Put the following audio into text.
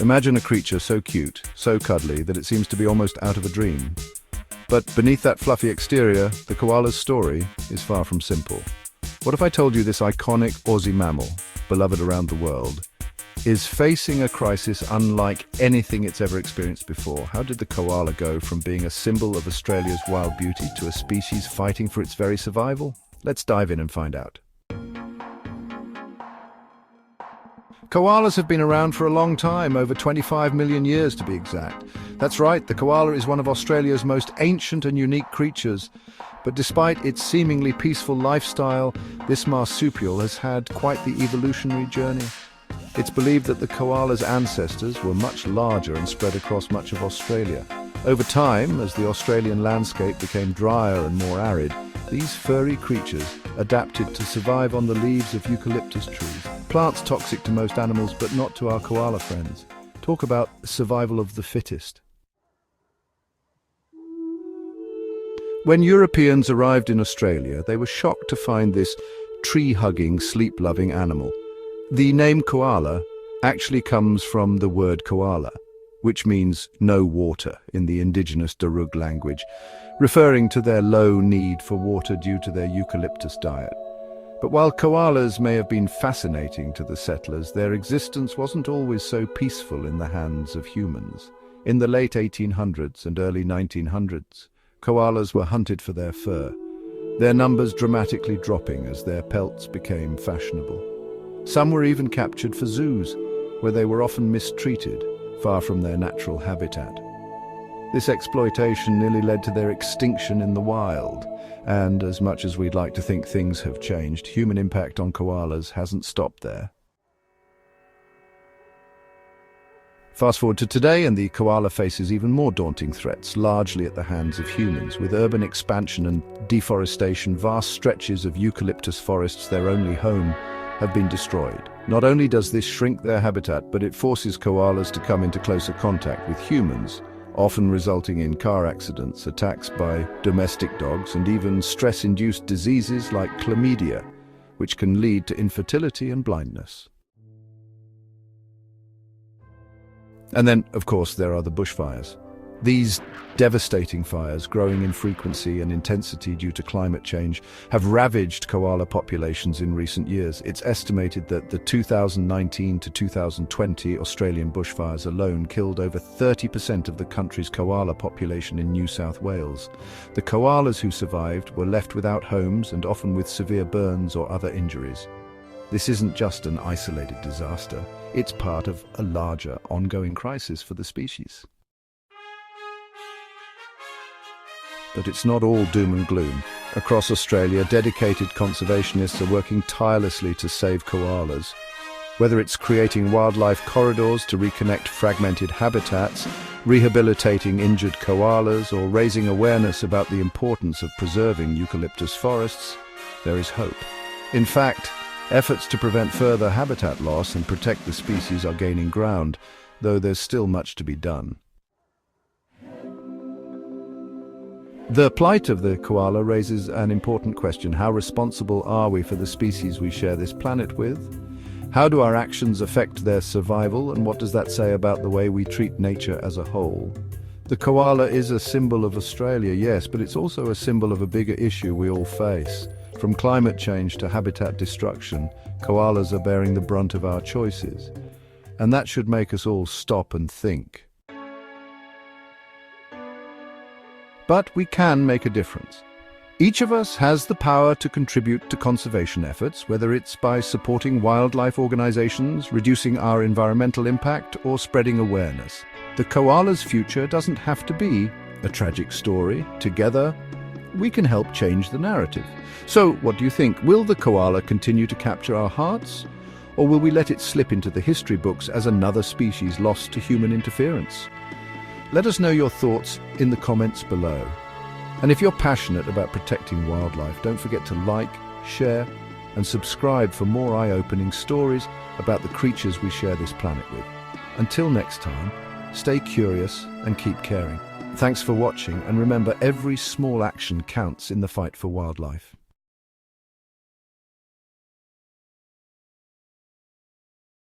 Imagine a creature so cute, so cuddly, that it seems to be almost out of a dream. But beneath that fluffy exterior, the koala's story is far from simple. What if I told you this iconic Aussie mammal, beloved around the world, is facing a crisis unlike anything it's ever experienced before? How did the koala go from being a symbol of Australia's wild beauty to a species fighting for its very survival? Let's dive in and find out. Koalas have been around for a long time, over 25 million years to be exact. That's right, the koala is one of Australia's most ancient and unique creatures. But despite its seemingly peaceful lifestyle, this marsupial has had quite the evolutionary journey. It's believed that the koala's ancestors were much larger and spread across much of Australia. Over time, as the Australian landscape became drier and more arid, these furry creatures adapted to survive on the leaves of eucalyptus trees. Plants toxic to most animals, but not to our koala friends. Talk about survival of the fittest. When Europeans arrived in Australia, they were shocked to find this tree-hugging, sleep-loving animal. The name koala actually comes from the word koala, which means no water in the indigenous Darug language, referring to their low need for water due to their eucalyptus diet. But while koalas may have been fascinating to the settlers, their existence wasn't always so peaceful in the hands of humans. In the late 1800s and early 1900s, koalas were hunted for their fur, their numbers dramatically dropping as their pelts became fashionable. Some were even captured for zoos, where they were often mistreated, far from their natural habitat. This exploitation nearly led to their extinction in the wild, and as much as we'd like to think things have changed, human impact on koalas hasn't stopped there. Fast forward to today, and the koala faces even more daunting threats, largely at the hands of humans. With urban expansion and deforestation, vast stretches of eucalyptus forests, their only home, have been destroyed. Not only does this shrink their habitat, but it forces koalas to come into closer contact with humans, often resulting in car accidents, attacks by domestic dogs, and even stress-induced diseases like chlamydia, which can lead to infertility and blindness. And then, of course, there are the bushfires. These devastating fires, growing in frequency and intensity due to climate change, have ravaged koala populations in recent years. It's estimated that the 2019 to 2020 Australian bushfires alone killed over 30% of the country's koala population in New South Wales. The koalas who survived were left without homes and often with severe burns or other injuries. This isn't just an isolated disaster. It's part of a larger, ongoing crisis for the species. But it's not all doom and gloom. Across Australia, dedicated conservationists are working tirelessly to save koalas. Whether it's creating wildlife corridors to reconnect fragmented habitats, rehabilitating injured koalas, or raising awareness about the importance of preserving eucalyptus forests, there is hope. In fact, efforts to prevent further habitat loss and protect the species are gaining ground, though there's still much to be done. The plight of the koala raises an important question. How responsible are we for the species we share this planet with? How do our actions affect their survival, and what does that say about the way we treat nature as a whole? The koala is a symbol of Australia, yes, but it's also a symbol of a bigger issue we all face. From climate change to habitat destruction, koalas are bearing the brunt of our choices. And that should make us all stop and think. But we can make a difference. Each of us has the power to contribute to conservation efforts, whether it's by supporting wildlife organizations, reducing our environmental impact, or spreading awareness. The koala's future doesn't have to be a tragic story. Together, we can help change the narrative. So, what do you think? Will the koala continue to capture our hearts? Or will we let it slip into the history books as another species lost to human interference? Let us know your thoughts in the comments below. And if you're passionate about protecting wildlife, don't forget to like, share, and subscribe for more eye-opening stories about the creatures we share this planet with. Until next time, stay curious and keep caring. Thanks for watching, and remember, every small action counts in the fight for wildlife.